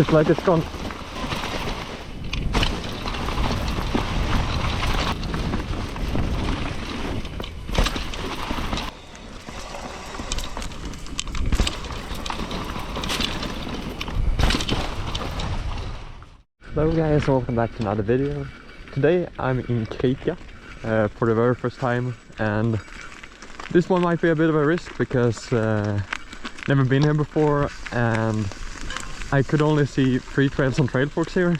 It's like it's gone. Hello guys, welcome back to another video. Today I'm in Krika for the very first time, and this one might be a bit of a risk because never been here before, and I could only see 3 trails on trail forks here,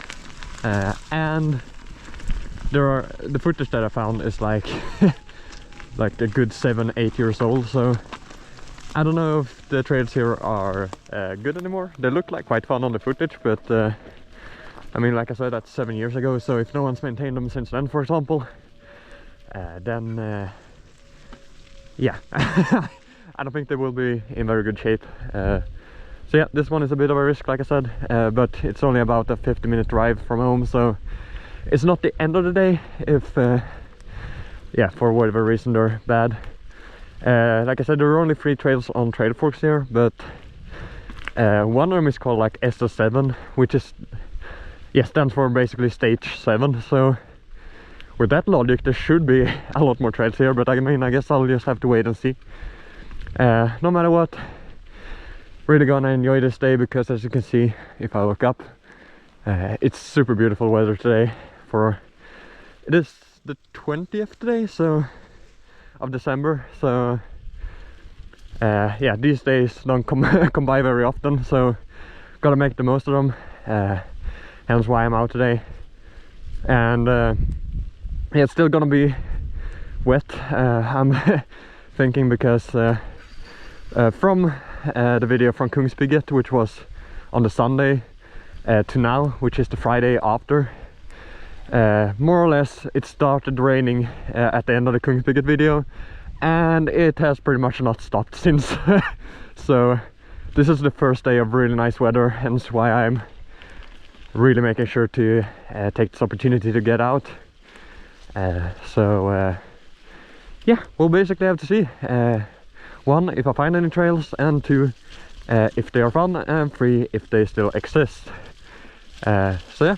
and the footage that I found is like like a good 7-8 years old, so I don't know if the trails here are good anymore. They look like quite fun on the footage, but I mean, like I said, that's 7 years ago, so if no one's maintained them since then, for example, then yeah, I don't think they will be in very good shape. So yeah, this one is a bit of a risk, like I said, but it's only about a 50-minute drive from home, so it's not the end of the day if, yeah, for whatever reason they're bad. Like I said, there are only 3 trails on trail forks here, but one of them is called like SS7, which is, yeah, stands for basically stage 7, so with that logic there should be a lot more trails here, but I mean, I guess I'll just have to wait and see. No matter what, really gonna enjoy this day, because as you can see, if I look up, it's super beautiful weather today. It is the 20th today, so of December, so yeah, these days don't come by very often, so gotta make the most of them. Hence why I'm out today. And yeah, it's still gonna be wet, I'm thinking, because from the video from Kungsbygget, which was on the Sunday, to now, which is the Friday after, more or less it started raining at the end of the Kungsbygget video, and it has pretty much not stopped since. So this is the first day of really nice weather, hence why I'm really making sure to take this opportunity to get out. So yeah, we'll basically have to see, 1, if I find any trails, and 2, if they are fun, and 3, if they still exist. So yeah,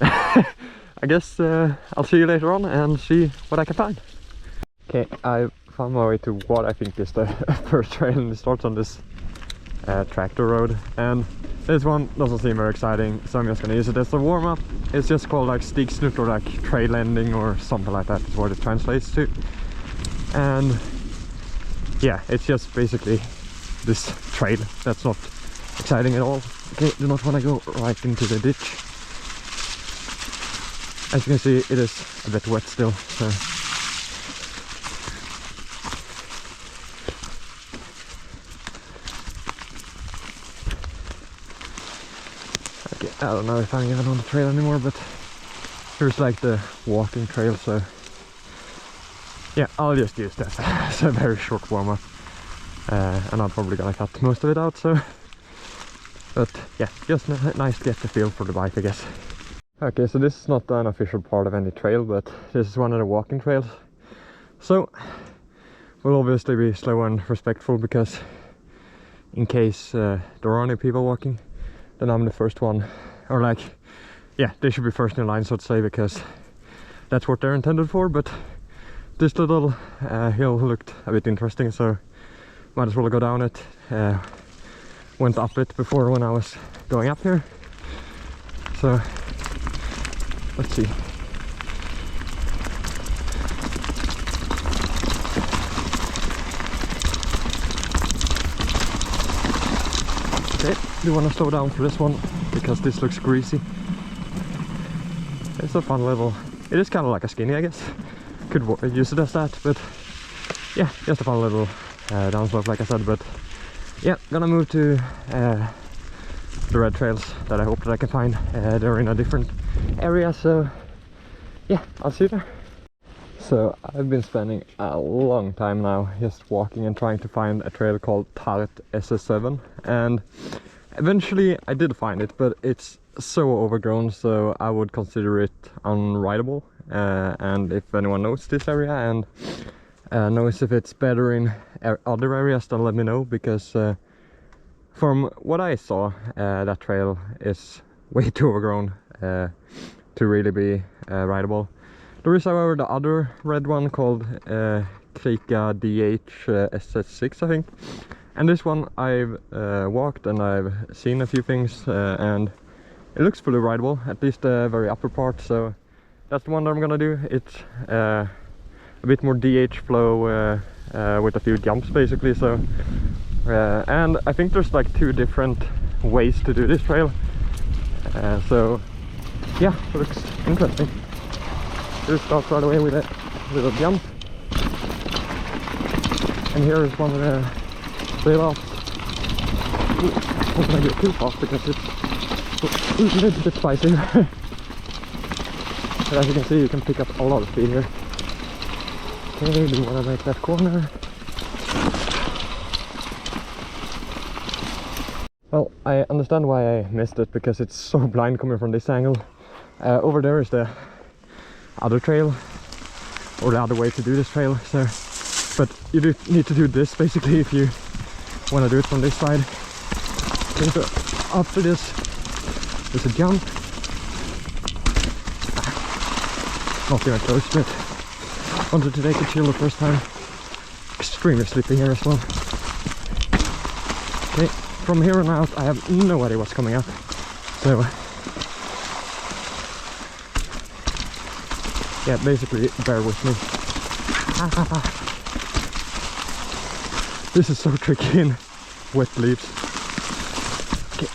I guess I'll see you later on and see what I can find. Okay, I found my way to what I think is the first trail, and it starts on this tractor road, and this one doesn't seem very exciting, so I'm just gonna use it as a warm-up. It's just called like Stigsnutt, or like trail ending, or something like that is what it translates to. And yeah, it's just basically this trail that's not exciting at all. Okay, do not want to go right into the ditch. As you can see, it is a bit wet still, so I don't know if I'm even on the trail anymore, but here's like the walking trail, so yeah, I'll just use that as a very short warm-up, and I'm probably gonna cut most of it out, so, but yeah, just nice to get the feel for the bike, I guess. Okay, so this is not an official part of any trail, but this is one of the walking trails, so we'll obviously be slow and respectful, because in case there are any people walking, then I'm the first one, or like, yeah, they should be first in line, so to say, because that's what they're intended for. But this little hill looked a bit interesting, so might as well go down it. Went up it before when I was going up here, so let's see. Okay, do want to slow down for this one, because this looks greasy. It's a fun little, it is kind of like a skinny, I guess. Could use it as that, but yeah, just a fun little downslope, like I said. But yeah, gonna move to the red trails that I hope that I can find. They're in a different area, so yeah, I'll see you there. So I've been spending a long time now just walking and trying to find a trail called Tart SS7, and eventually I did find it, but it's so overgrown, so I would consider it unrideable. And if anyone knows this area and knows if it's better in other areas, then let me know, because From what I saw, that trail is way too overgrown to really be rideable. There is, however, the other red one called Krika DH SS6, I think. And this one I've walked and I've seen a few things, and it looks fully rideable, at least the very upper part. So that's the one that I'm gonna do. It's a bit more DH flow with a few jumps, basically. So and I think there's like 2 different ways to do this trail. So yeah, it looks interesting. Just start right away with a little jump, and here is one of the trail-offs. Hope I get too fast because it's a little bit spicy. But as you can see, you can pick up a lot of speed here. Okay, do you want to make that corner? Well, I understand why I missed it, because it's so blind coming from this angle. Over there is the other trail, or the other way to do this trail. So, but you do need to do this basically if you want to do it from this side. Okay, so after this, there's a jump. Not even close to it. Wanted to take a chill the first time. Extremely slippery here as well. Okay, from here on out I have no idea what's coming up. So yeah, basically bear with me. This is so tricky in wet leaves. Okay.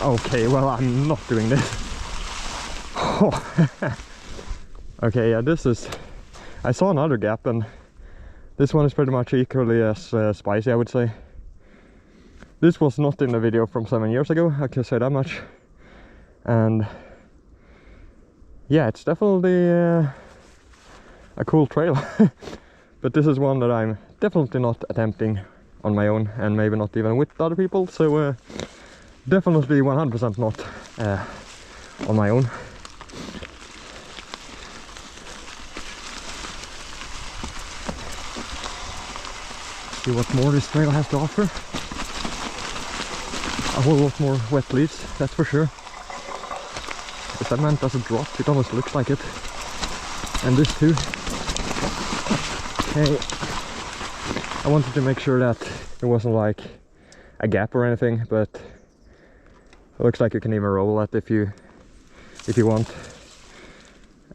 Okay, well, I'm not doing this. Okay, yeah, this is... I saw another gap, and this one is pretty much equally as spicy, I would say. This was not in the video from 7 years ago, I can say that much. And yeah, it's definitely a cool trail. But this is one that I'm definitely not attempting on my own, and maybe not even with other people. So definitely 100% not on my own. See what more this trail has to offer. A whole lot more wet leaves, that's for sure. The cement doesn't drop, it almost looks like it. And this too. Okay. I wanted to make sure that there wasn't like a gap or anything, but it looks like you can even roll that if you want.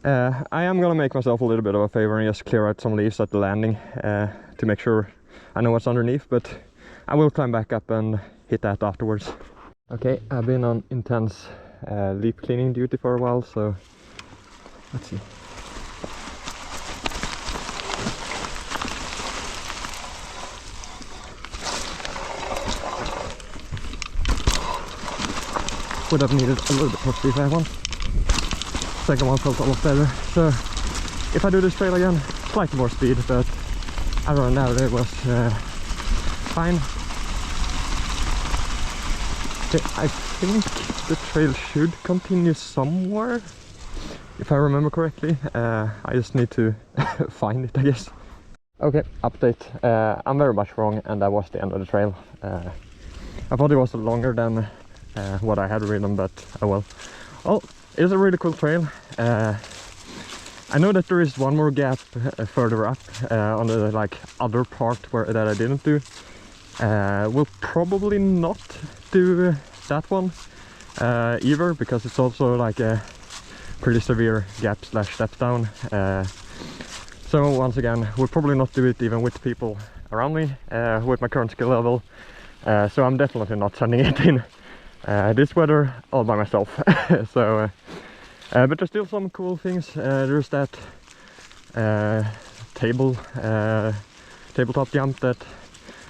I am gonna make myself a little bit of a favor and just clear out some leaves at the landing to make sure I know what's underneath, but I will climb back up and hit that afterwards. Okay, I've been on intense leaf cleaning duty for a while, so let's see. Would have needed a little bit more speed for that one. Second one felt a lot better, so if I do this trail again, slightly more speed, but other than that it was fine. Okay, I think the trail should continue somewhere, if I remember correctly. I just need to find it, I guess. Okay, update. I'm very much wrong, and that was the end of the trail. I thought it was longer than what I had ridden, but oh well. Well, it's a really cool trail. I know that there is one more gap further up on the like other part that I didn't do. We'll probably not do that one either, because it's also like a pretty severe gap slash step down. So once again, we'll probably not do it even with people around me with my current skill level. So I'm definitely not sending it in this weather all by myself. So but there's still some cool things. There's that tabletop jump that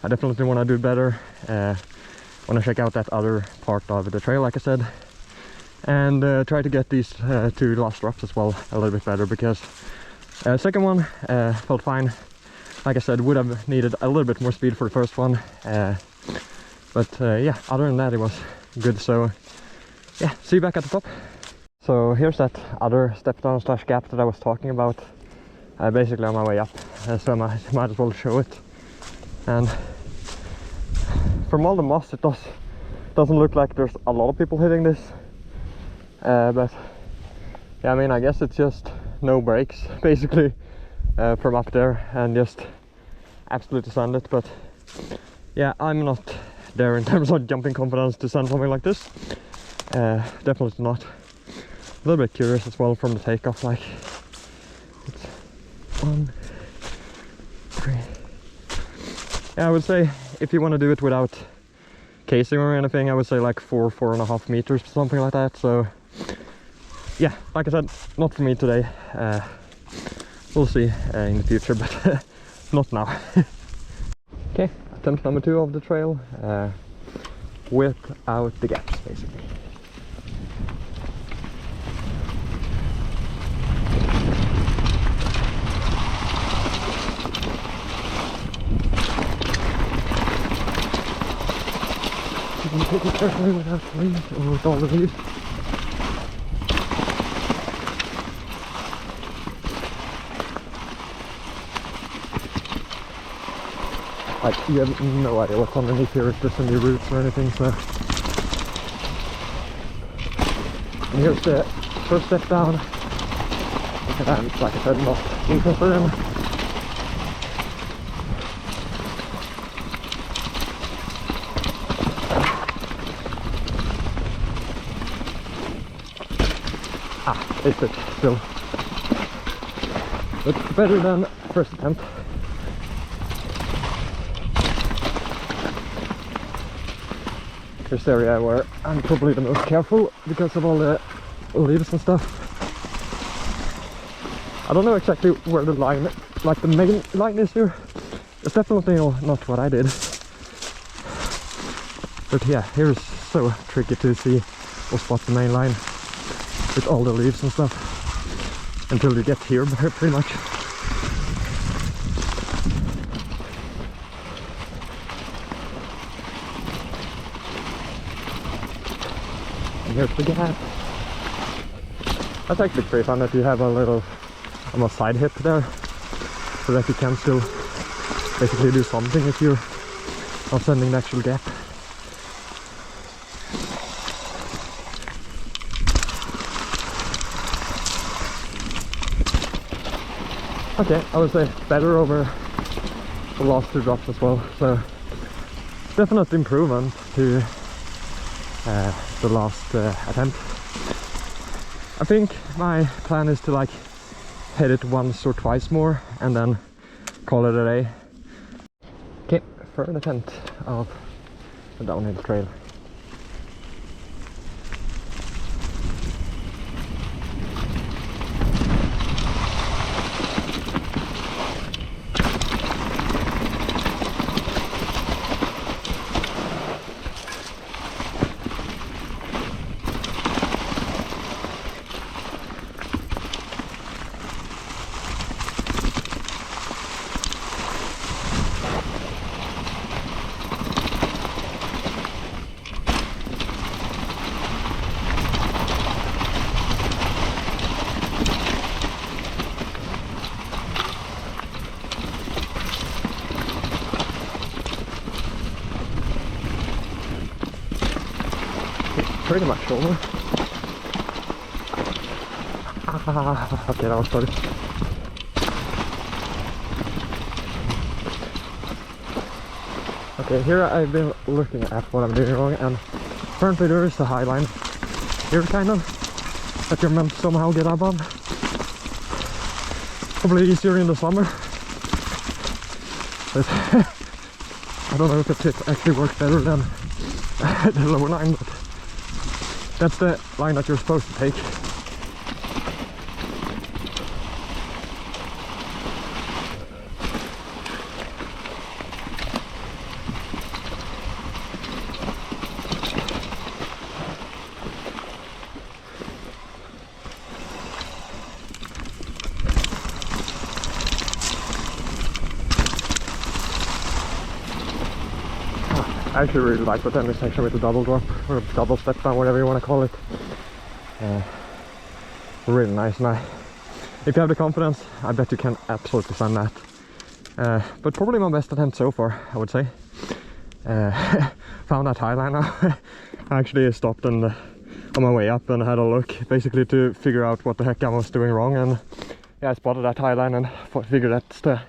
I definitely want to do better. Want to check out that other part of the trail, like I said, and try to get these 2 last drops as well a little bit better, because second one felt fine. Like I said, would have needed a little bit more speed for the first one, but yeah, other than that it was good. So yeah, see you back at the top. So here's that other step down slash gap that I was talking about. Basically on my way up, so I might as well show it. And from all the moss, it doesn't look like there's a lot of people hitting this. But yeah, I mean, I guess it's just no brakes basically from up there and just absolutely sand it. But yeah, I'm not there in terms of jumping confidence to send something like this. Definitely not. A little bit curious as well from the takeoff, like it's 1, 3. Yeah, I would say if you want to do it without casing or anything, I would say like 4.5 meters, something like that. So yeah, like I said, not for me today. We'll see in the future, but not now. Okay, attempt number 2 of the trail without the gaps, basically. You can take it carefully without leaves or with all the leaves. Like, you have no idea what's underneath here, if there's any roots or anything, so... And here's the first step down, and I'm, like I said, not interested in. It's it still. But better than first attempt. Here's the area where I'm probably the most careful because of all the leaves and stuff. I don't know exactly where the line, like the main line is here. It's definitely not what I did. But yeah, here is so tricky to see or spot the main line with all the leaves and stuff until you get here pretty much. And here's the gap. That's actually pretty fun that you have a little almost side hip there, so that you can still basically do something if you're not sending the actual gap. Okay, I would say better over the last 2 drops as well, so definite improvement to the last attempt. I think my plan is to like hit it once or twice more and then call it a day. Okay, third attempt of the downhill trail. Pretty much over. Okay, that was funny. Okay, here I've been looking at what I'm doing wrong, and apparently there is a high line here, kind of, that you're meant to somehow get up on. Probably easier in the summer. But I don't know if the tip actually works better than the lower line, but that's the line that you're supposed to take. I actually really like the this section with the double drop or double step down, whatever you want to call it. Really nice, and if you have the confidence, I bet you can absolutely find that. But probably my best attempt so far, I would say. Found that high line now. I actually stopped on my way up and had a look, basically to figure out what the heck I was doing wrong, and yeah, I spotted that high line and figured that's the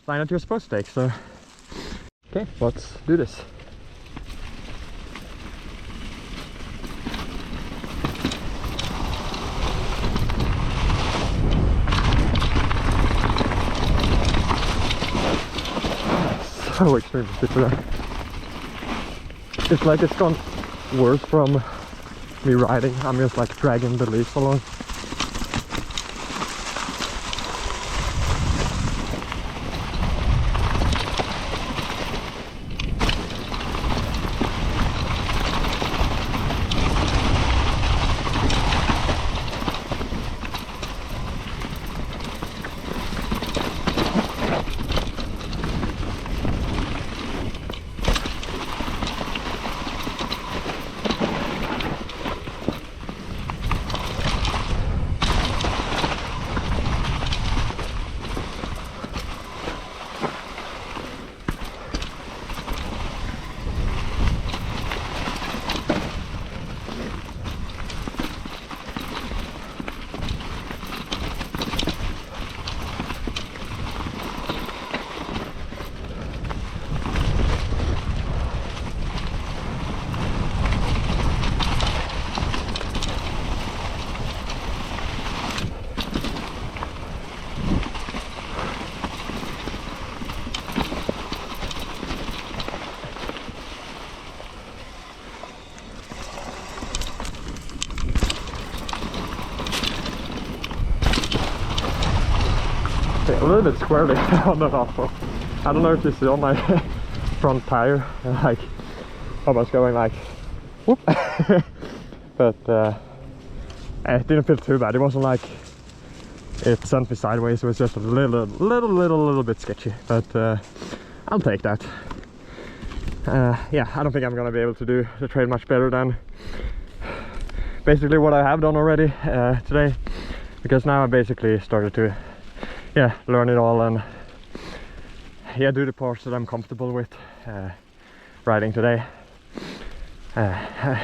line that you're supposed to take. So okay, let's do this. So extremely slippery there. It's like it's gone worse from me riding. I'm just like dragging the leaves along. A little bit squirrely on the top. I don't know if you see on my front tire, like almost going like whoop. But it didn't feel too bad. It wasn't like it sent me sideways. It was just a little bit sketchy, but I'll take that. Yeah, I don't think I'm gonna be able to do the trail much better than basically what I have done already today, because now I basically started to learn it all and do the parts that I'm comfortable with riding today.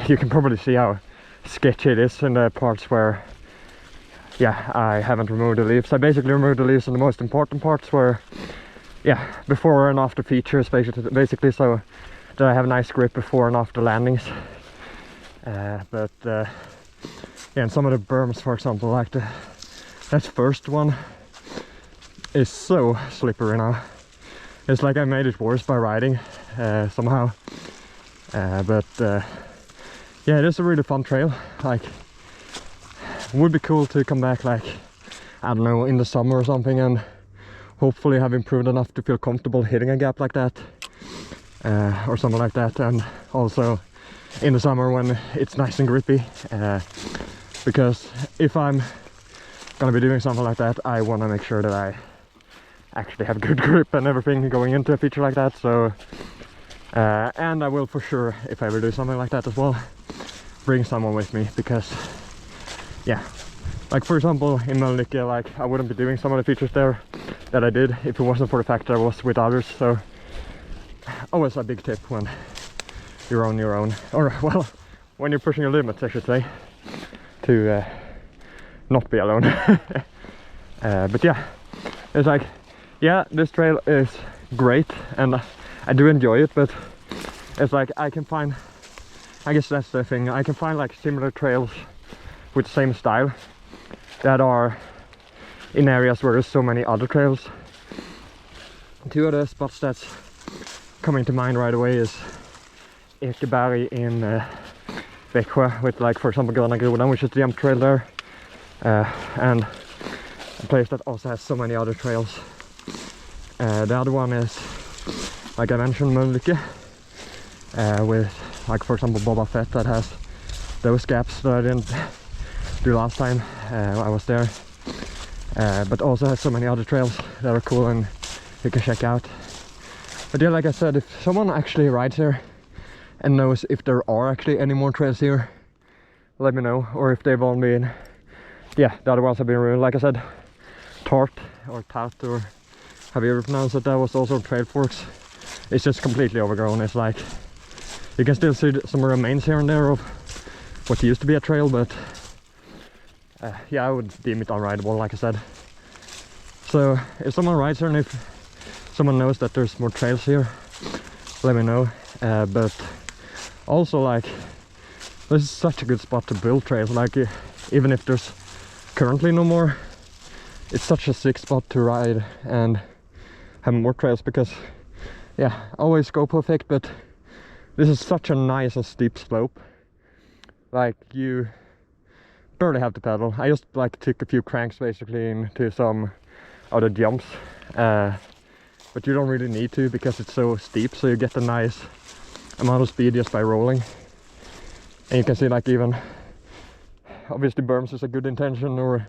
You can probably see how sketchy it is in the parts where I haven't removed the leaves. I basically removed the leaves in the most important parts where before and after features, basically so that I have a nice grip before and after landings. But in some of the berms, for example, like that first one is so slippery now. It's like I made it worse by riding somehow. But it is a really fun trail. Like, it would be cool to come back, like, I don't know, in the summer or something, and hopefully have improved enough to feel comfortable hitting a gap like that, or something like that. And also in the summer when it's nice and grippy, because if I'm gonna be doing something like that, I want to make sure that I actually have good grip and everything going into a feature like that. So and I will for sure, if I ever do something like that as well, bring someone with me, because like for example in Mölnlycke, like I wouldn't be doing some of the features there that I did if it wasn't for the fact that I was with others. So always a big tip when you're on your own, or well, when you're pushing your limits, I should say, to not be alone. But it's like, this trail is great and I do enjoy it, but it's like I can find, I guess that's the thing, I can find like similar trails with the same style that are in areas where there's so many other trails. Two of the spots that's coming to mind right away is Ekeberg in Växjö, with like, for example, Gröna Grodan, which is the jump trail there, and a place that also has so many other trails. The other one is, like I mentioned, Mölnlycke, with like for example Boba Fett, that has those gaps that I didn't do last time I was there, but also has so many other trails that are cool and you can check out. But like I said, if someone actually rides here and knows if there are actually any more trails here, let me know. Or if they've all been, yeah, the other ones have been ruined. Like I said, Tart or Tat, or have you ever pronounced it, that was also Trail Forks. It's just completely overgrown. It's like, you can still see some remains here and there of what used to be a trail, but yeah, I would deem it unrideable, like I said. So if someone rides here and if someone knows that there's more trails here, let me know. But also, like, this is such a good spot to build trails. Like, even if there's currently no more, it's such a sick spot to ride and have more trails, because yeah, always go perfect, but this is such a nice and steep slope. Like, you barely have to pedal. I just like took a few cranks basically into some other jumps, but you don't really need to because it's so steep, so you get a nice amount of speed just by rolling. And you can see, like, even obviously berms is a good intention, or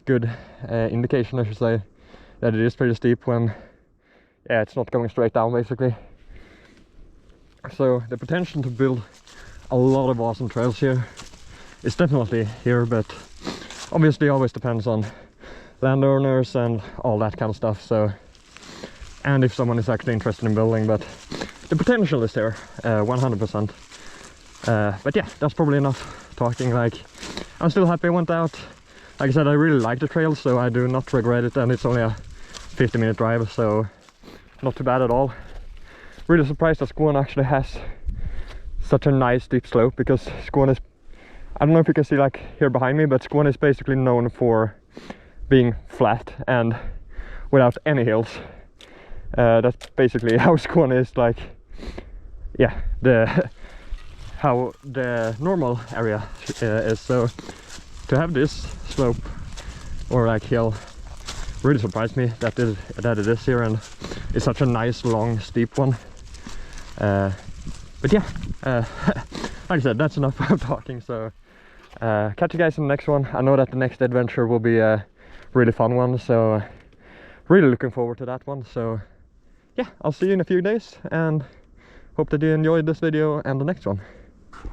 good indication I should say, that it is pretty steep when, yeah, it's not going straight down basically. So the potential to build a lot of awesome trails here is definitely here, but obviously always depends on landowners and all that kind of stuff. So, and if someone is actually interested in building, but the potential is there, 100%. But yeah, that's probably enough talking. Like, I'm still happy I went out. Like I said, I really like the trail, so I do not regret it, and it's only a 50-minute drive, so not too bad at all. Really surprised that Skåne actually has such a nice steep slope, because Skåne is, I don't know if you can see, like, here behind me, but Skåne is basically known for being flat and without any hills. That's basically how Skåne is, like, yeah, how the normal area is. So to have this slope or like hill really surprised me that it is here, and it's such a nice long steep one. But yeah, like I said, that's enough of talking. So catch you guys in the next one. I know that the next adventure will be a really fun one, so really looking forward to that one. So yeah, I'll see you in a few days, and hope that you enjoyed this video and the next one.